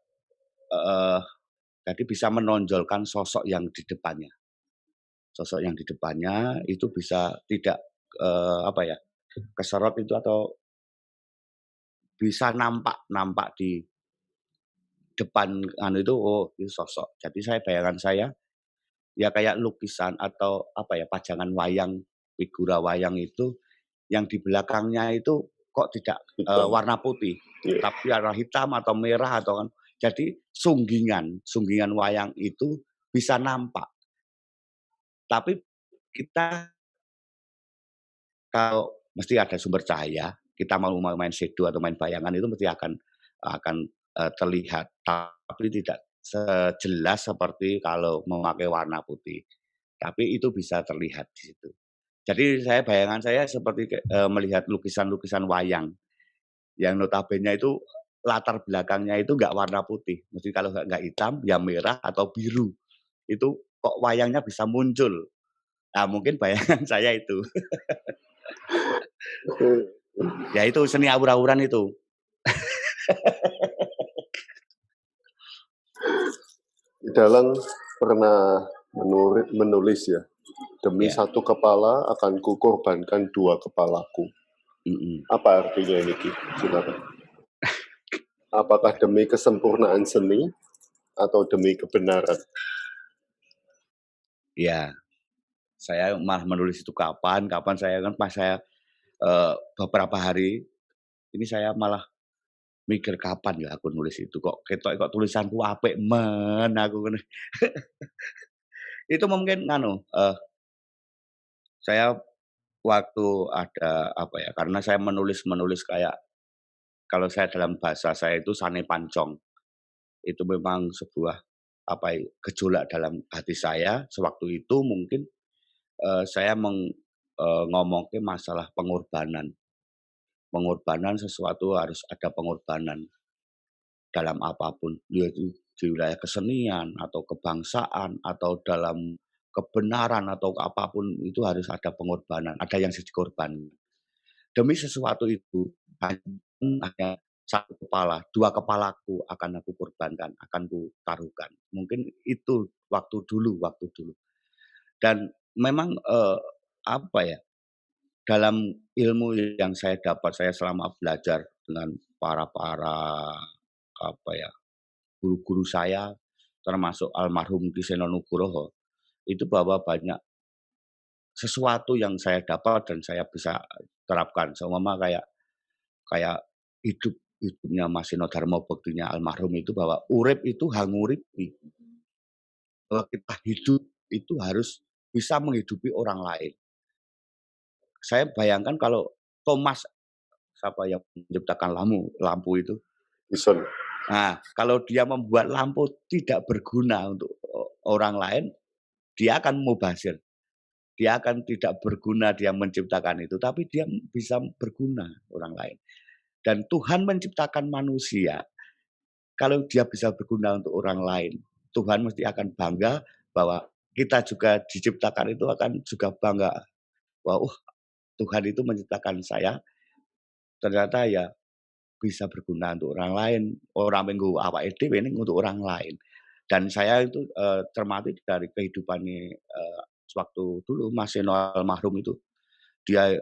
eee, jadi bisa menonjolkan sosok yang di depannya. Sosok yang di depannya itu bisa tidak, apa ya, keserot itu atau bisa nampak nampak di depan anu itu, oh itu sosok. Jadi bayangan saya, ya kayak lukisan atau apa ya, pajangan wayang, figura wayang itu yang di belakangnya itu kok tidak, Hitam. warna putih, Iya. tapi warna hitam atau merah atau kan jadi sunggingan wayang itu bisa nampak. Tapi kita kalau mesti ada sumber cahaya, kita mau main shadow atau main bayangan itu mesti akan, terlihat, tapi tidak sejelas seperti kalau memakai warna putih. Tapi itu bisa terlihat di situ. Jadi bayangan saya seperti melihat lukisan-lukisan wayang. Yang notabene itu latar belakangnya itu nggak warna putih, mesti kalau nggak hitam, ya merah atau biru. Itu kok wayangnya bisa muncul. Nah, mungkin bayangan saya itu. Ya itu seni awur-awuran itu. Dalang pernah menulis ya, demi Ya, satu kepala akan kukorbankan dua kepalaku. mhm. Apa artinya ini, Ki? Silakan. Apakah demi kesempurnaan seni atau demi kebenaran? Ya, saya malah menulis itu kapan saya kan pas saya, beberapa hari ini saya malah mikir kapan ya aku nulis itu kok tulisanku apik men aku ngene. Itu mungkin nganu, saya waktu ada apa ya, karena saya menulis kayak kalau saya dalam bahasa saya itu sane pancong. Itu memang sebuah apa ya, gejolak dalam hati saya sewaktu itu mungkin, saya ngomongke masalah pengorbanan. Pengorbanan sesuatu harus ada pengorbanan dalam apapun, yaitu di wilayah kesenian atau kebangsaan atau dalam kebenaran atau apapun itu harus ada pengorbanan, ada yang harus dikorbankan. Demi sesuatu itu hanya satu kepala, dua kepalaku akan aku korbankan, akan taruhkan. Mungkin itu waktu dulu. Dan memang, apa ya, dalam ilmu yang saya dapat, saya selama belajar dengan para apa ya, guru-guru saya, termasuk almarhum Ki Seno Nugroho, itu bahwa banyak sesuatu yang saya dapat dan saya bisa terapkan. Seumpama kayak kayak hidupnya Mas Seno Darmo Bektinya almarhum itu bahwa urip itu hanguripi. Bahwa kita hidup itu harus bisa menghidupi orang lain. Saya bayangkan kalau Thomas, siapa yang menciptakan lampu itu. Edison. Nah, kalau dia membuat lampu tidak berguna untuk orang lain, dia akan mubazir. Dia akan tidak berguna dia menciptakan itu, tapi dia bisa berguna orang lain. Dan Tuhan menciptakan manusia, kalau dia bisa berguna untuk orang lain, Tuhan mesti akan bangga bahwa kita juga diciptakan itu akan juga bangga. Bahwa Tuhan itu menciptakan saya, ternyata ya bisa berguna untuk orang lain. Orang minggu awake dhewe ning untuk orang lain. Dan saya itu, cermati dari kehidupannya, sewaktu dulu Mas Seno almarhum itu. Dia,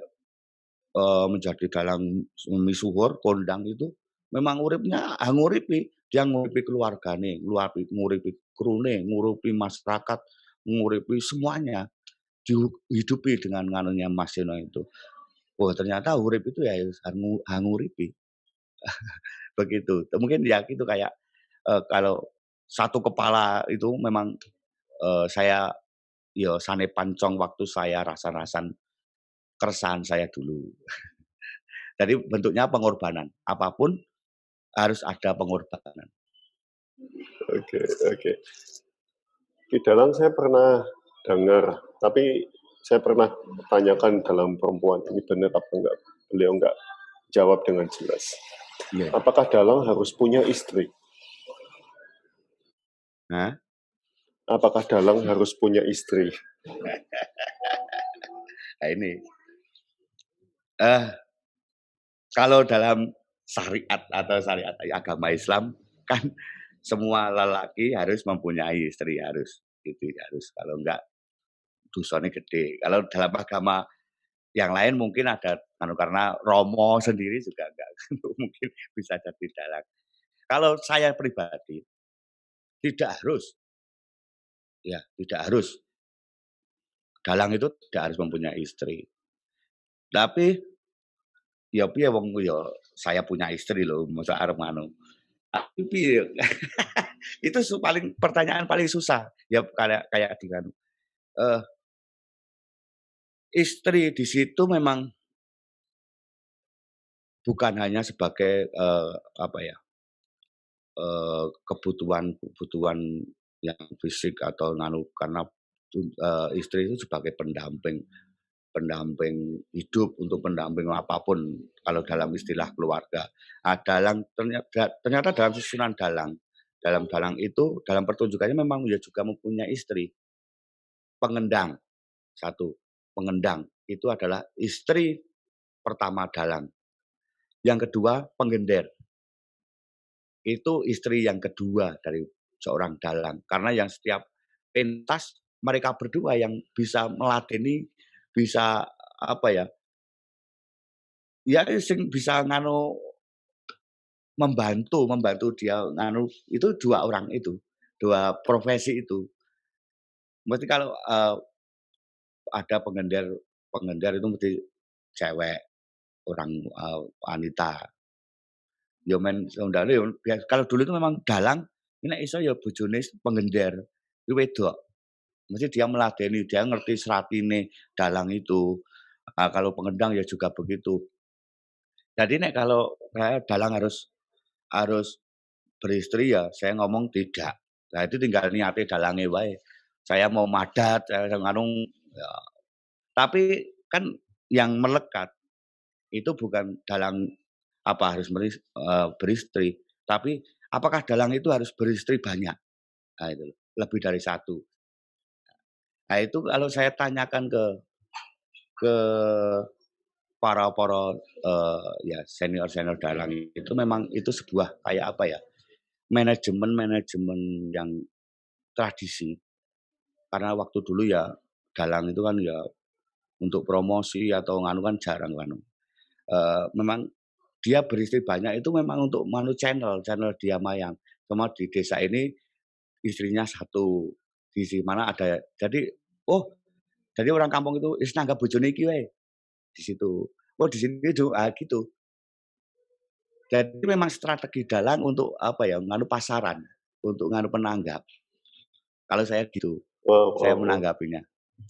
menjadi dalang misuwur, kondang itu memang uripnya hanguripi. Dia nguripi keluargane, nguripi krune, nguripi masyarakat, nguripi semuanya, dihidupi dengan nganunya Mas Seno itu. Oh ternyata urip itu ya nguripi, begitu. Mungkin ya gitu kayak, kalau satu kepala itu memang, saya ya sanepan cong waktu saya rasan-rasan keresahan saya dulu. Jadi bentuknya pengorbanan, apapun harus ada pengorbanan. Oke, oke. Ki Dalang saya pernah dengar, tapi saya pernah tanyakan dalam perempuan ini benar apa enggak. Beliau enggak jawab dengan jelas. Iya. Apakah Dalang harus punya istri? Nah, Apakah Dalang harus punya istri? nah ini, eh kalau dalam syariat atau syariat agama Islam kan semua lelaki harus mempunyai istri, harus gitu, harus. Kalau enggak dosanya gede. Kalau dalam agama yang lain mungkin ada karena Romo sendiri juga enggak mungkin bisa jadi dalang. Kalau saya pribadi tidak harus, ya tidak harus. Dalang itu tidak harus mempunyai istri. Tapi ya piye wong ya saya punya istri loh, masa arep nganu. Tapi piye? Itu paling pertanyaan paling susah. Ya kayak kayak di kan istri di situ memang bukan hanya sebagai, apa ya, kebutuhan yang fisik atau nganu, karena istri itu sebagai pendamping pendamping hidup, untuk pendamping apapun kalau dalam istilah keluarga. Dalang ternyata dalam susunan dalam dalang itu, dalam pertunjukannya memang ya juga mempunyai istri. Pengendang, satu, pengendang itu adalah istri pertama dalang. Yang kedua, penggender. Itu istri yang kedua dari seorang dalang. Karena yang setiap pentas mereka berdua yang bisa meladeni, bisa apa ya, ya sing bisa nganu membantu dia nganu itu dua orang itu, dua profesi itu. Mesti kalau, ada penggender itu mesti cewek, orang, wanita. Ya men sundane ya kalau dulu itu memang dalang, ini nek iso ya bojone penggender, kuwi wedok. Mesti dia meladeni, dia ngerti seratine dalang itu. Kalau pengendang ya juga begitu. Jadi nek kalau saya dalang harus beristri ya saya ngomong tidak. Nah itu tinggal niate dalange wae. Saya mau madat, saya nganu ya. Tapi kan yang melekat itu bukan dalang apa harus beristri, tapi apakah dalang itu harus beristri banyak? Nah itu loh, lebih dari satu. Nah itu kalau saya tanyakan ke para, ya senior-senior dalang itu memang itu sebuah kayak apa ya, manajemen yang tradisi. Karena waktu dulu ya dalang itu kan ya untuk promosi atau nganu kan jarang kan. Memang dia beristri banyak itu memang untuk channel dia mayang. Cuma di desa ini istrinya satu, di mana ada jadi oh, jadi orang kampung itu wis nanggap bojone iki wae, di situ. Oh di sini gitu. Jadi memang strategi dalang untuk apa ya, nganu pasaran, untuk nganu penanggap. Kalau saya gitu, Wow, saya wow, wow. menanggapinya.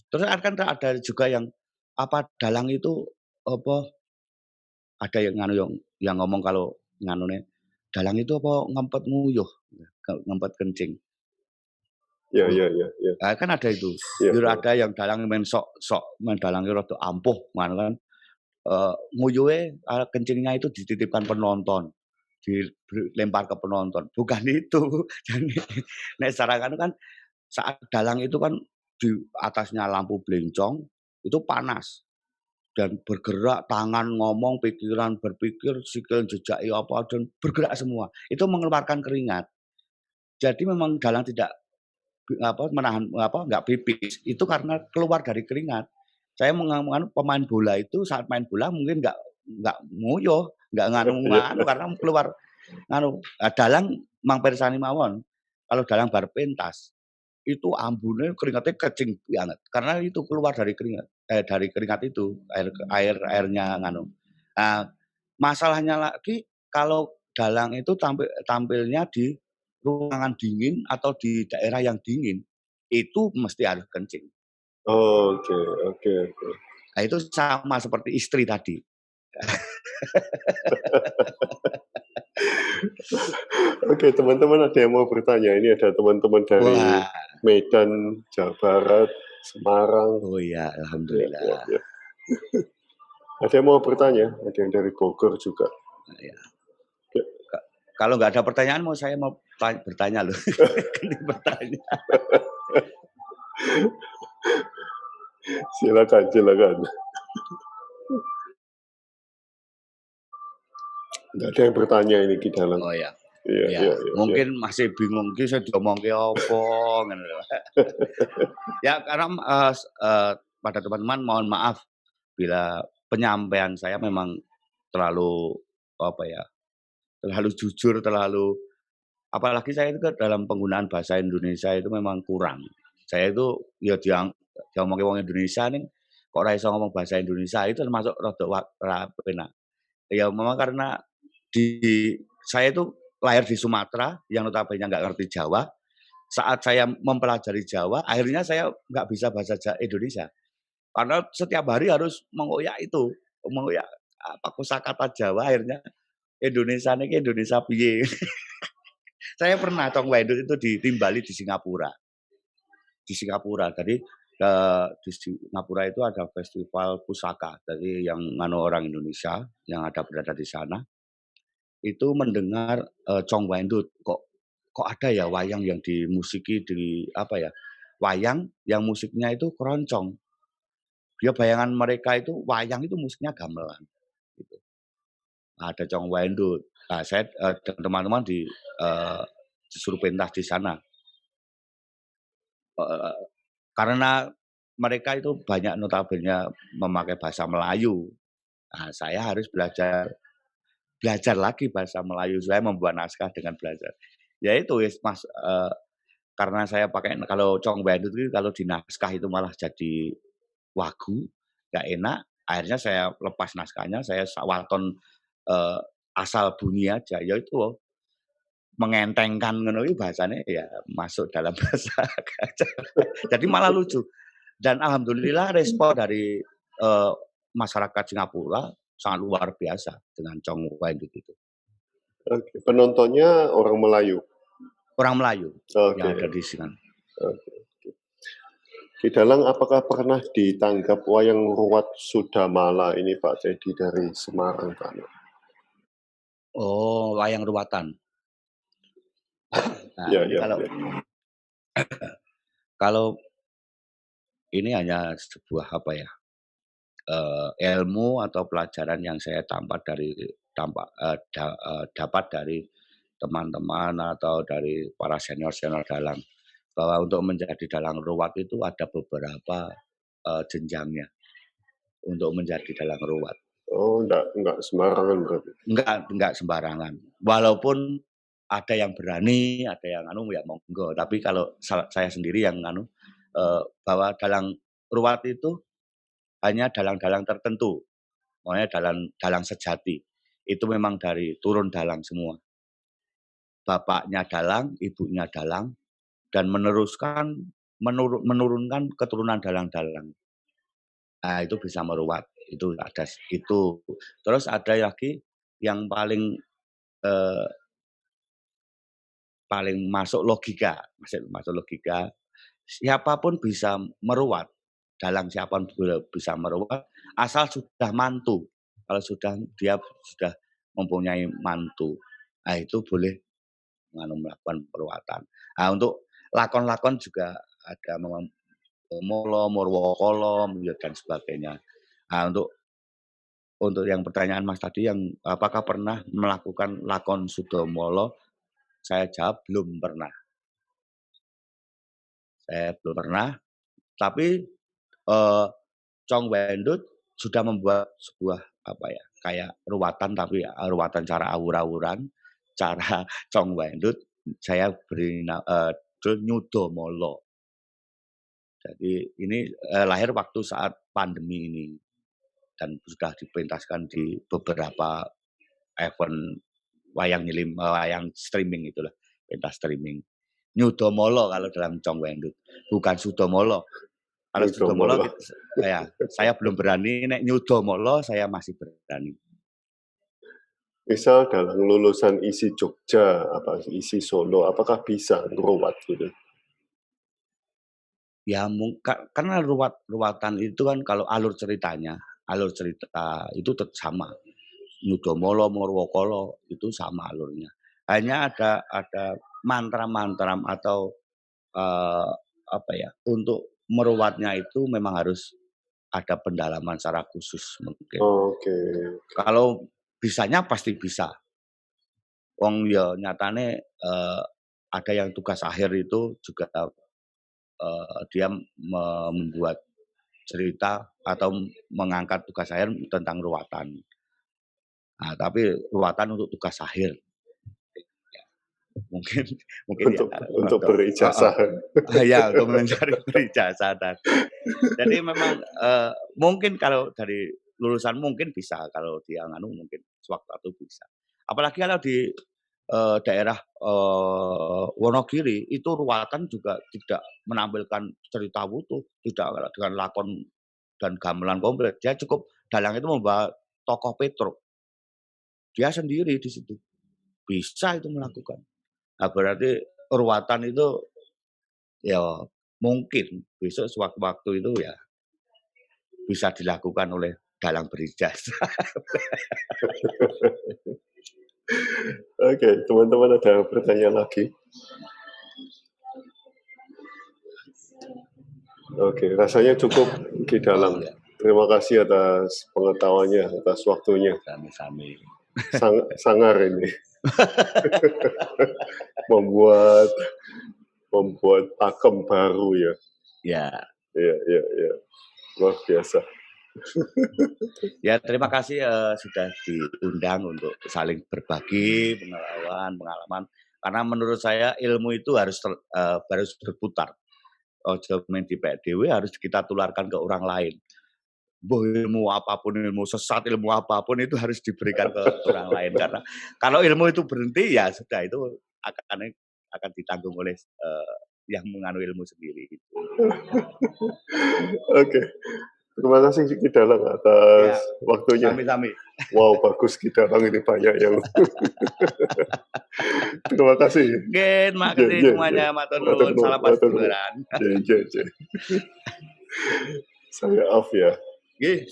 Terus kan ada juga yang apa dalang itu apa ada yang nganu yang ngomong kalau nganune dalang itu apa ngempet nguyuh, ngempet kencing. Ya, Loh, ya, ya, ya. kan ada itu. Ya, Ya ada yang dalang men sok men dalange rada ampuh ngono kan. Nguyuhe kencingnya itu dititipkan penonton, dilempar ke penonton, bukan itu. Jadi nek secara kan saat dalang itu kan di atasnya lampu blencong, itu panas dan bergerak, tangan ngomong, pikiran berpikir, sikil jejaki apa dan bergerak semua. Itu mengeluarkan keringat. Jadi memang dalang tidak menahan enggak pipis, itu karena keluar dari keringat. Saya pemain bola itu saat main bola mungkin enggak nguyuh, enggak nganu-nganu karena keluar dalang mang pirsani mawon, kalau dalang bar pentas, itu ambune keringatnya kecing banget, karena itu keluar dari keringat itu, airnya Nah, masalahnya lagi kalau dalang itu tampilnya di ruangan dingin atau di daerah yang dingin, itu mesti harus kencing. Oke oke oke. Nah, itu sama seperti istri tadi. Oke, teman-teman ada yang mau bertanya? Ini ada teman-teman dari Wah, Medan, Jawa Barat, Semarang. oh iya, Ya, alhamdulillah. ya, ya. Ada yang mau bertanya? Ada yang dari Bogor juga. Ya. Ya. Kalau nggak ada pertanyaan, saya mau bertanya loh. Ini bertanya. Silakan, silakan. Nggak ada yang bertanya ini Ki Dalang. Oh ya. Iya, Ya, iya, iya. mungkin masih bingung ki saya diomongke apa ngono lho. Ya karena pada teman-teman mohon maaf bila penyampaian saya memang terlalu apa ya, terlalu jujur, apalagi saya itu kan dalam penggunaan bahasa Indonesia itu memang kurang. Saya itu ya diomongke wong Indonesia nih kok ora iso ngomong bahasa Indonesia itu termasuk rada ra penak. Ya memang karena saya itu lahir di Sumatera yang notabene nggak ngerti Jawa. Saat saya mempelajari Jawa, akhirnya saya nggak bisa bahasa Indonesia. Karena setiap hari harus mengoyak kosakata Jawa, akhirnya Indonesia niki Indonesia piye. Saya pernah Cong Wendut itu ditimbali di Singapura. Di Singapura. Jadi di Singapura itu ada festival pusaka. Jadi yang orang Indonesia yang berada di sana itu mendengar Cong Wendut, kok ada ya wayang yang dimusiki wayang yang musiknya itu keroncong. Dia bayangan mereka itu wayang itu musiknya gamelan gitu. Nah, ada Cong Wendut. Nah, saya dan teman-teman disuruh pentas di sana. Karena mereka itu banyak notabene memakai bahasa Melayu. Nah, saya harus belajar lagi bahasa Melayu, saya membuat naskah dengan belajar. Ya itu Mas, karena saya pakai kalau Cong Wendut itu kalau di naskah itu malah jadi wagu, nggak enak, akhirnya saya lepas naskahnya, saya waton asal bunyi aja, ya itu mengentengkan ngono iki bahasane ya masuk dalam bahasa jadi malah lucu. Dan alhamdulillah respon dari masyarakat Singapura sangat luar biasa dengan Cong Wendut itu. Oke. Penontonnya orang Melayu. Orang Melayu Oke. yang ada di sini. Oke. Ki Dalang, apakah pernah ditangkap wayang ruwat Sudamala ini Pak Teddy dari Semarang Pak? Oh, wayang ruwatan. Nah, Ya, ini ya, kalau ya. kalau ini hanya sebuah ilmu atau pelajaran yang saya dapat dari teman-teman atau dari para senior-senior dalang, bahwa untuk menjadi dalang ruwat itu ada beberapa jenjangnya untuk menjadi dalang ruwat. Oh, enggak sembarangan berarti. Enggak sembarangan. Walaupun ada yang berani, ada yang ya monggo. Tapi kalau saya sendiri yang bahwa dalang ruwat itu hanya dalang-dalang tertentu. Makanya dalang sejati. Itu memang dari turun dalang semua. Bapaknya dalang, ibunya dalang, dan menurunkan keturunan dalang-dalang. Nah, itu bisa meruwat. Itu ada itu. Terus ada lagi yang paling masuk logika, siapapun bisa meruwat, dalang siapapun bisa meruwat, asal sudah mantu. Kalau dia sudah mempunyai mantu, nah itu boleh melakukan peruwatan. Nah, untuk lakon-lakon juga ada Molo, Murwokolo, dan sebagainya. Nah, untuk yang pertanyaan Mas tadi yang apakah pernah melakukan lakon Sudomolo, saya jawab belum pernah. Saya belum pernah, tapi Cong Wendut sudah membuat sebuah kayak ruwatan, tapi ruwatan cara awur-awuran, cara Cong Wendut, saya beri judul Nyudo Molo. Jadi ini lahir waktu saat pandemi ini dan sudah dipentaskan di beberapa event wayang nylim, wayang streaming itulah, pentas streaming. Nyudo Molo kalau dalam Cong Wendut, bukan Sudo Molo. Kalau Nyudo Sudo Molo Molo. saya belum berani, nek Nyudo Molo saya masih berani. Misal dalam lulusan isi Jogja, isi Solo, apakah bisa ngruwat gitu? Ya karena ruwatan itu kan kalau alur cerita itu tetap sama. Nyudo Molo, Morwokolo itu sama alurnya. Hanya ada mantra-mantra atau untuk meruwatnya itu memang harus ada pendalaman secara khusus mungkin. Oke. Kalau bisanya pasti bisa. Wong ya nyatane ada yang tugas akhir itu juga dia membuat cerita atau mengangkat tugas akhir tentang ruwatan. Nah, tapi ruwatan untuk tugas akhir. Mungkin Untuk berijazah. ya untuk mencari berijazah tadi. Jadi memang mungkin kalau dari lulusan mungkin bisa, kalau dia mungkin sewaktu bisa. Apalagi kalau di daerah Wonogiri itu ruwatan juga tidak menampilkan cerita utuh, tidak dengan lakon dan gamelan komplit. Dia cukup dalang itu membawa tokoh Petruk. Dia sendiri di situ. Bisa itu melakukan. Nah, berarti ruwatan itu ya mungkin besok sewaktu-waktu itu ya bisa dilakukan oleh dalang berijazah. Oke, teman-teman ada pertanyaan lagi? Oke, rasanya cukup Ki Dalang. Ya. Terima kasih atas pengetahuannya, atas waktunya. Sami-sami. Sangar ini. membuat pakem baru ya. Ya. Iya. Luar biasa. Ya, terima kasih sudah diundang untuk saling berbagi pengalaman. Karena menurut saya ilmu itu harus berputar. Ojo main di PDW harus kita tularkan ke orang lain. Ilmu apapun, ilmu sesat, ilmu apapun itu harus diberikan ke orang lain. Karena kalau ilmu itu berhenti ya sudah, itu akan ditanggung oleh yang mengandung ilmu sendiri. Oke. Terima kasih Ki Dalang atas waktunya. Sami-sami. Wow, bagus Ki Dalang ini banyak yang. Terima kasih. Gen, makasih semuanya, matur nuwun, salam pasuluran. Saya off ya. Nggih.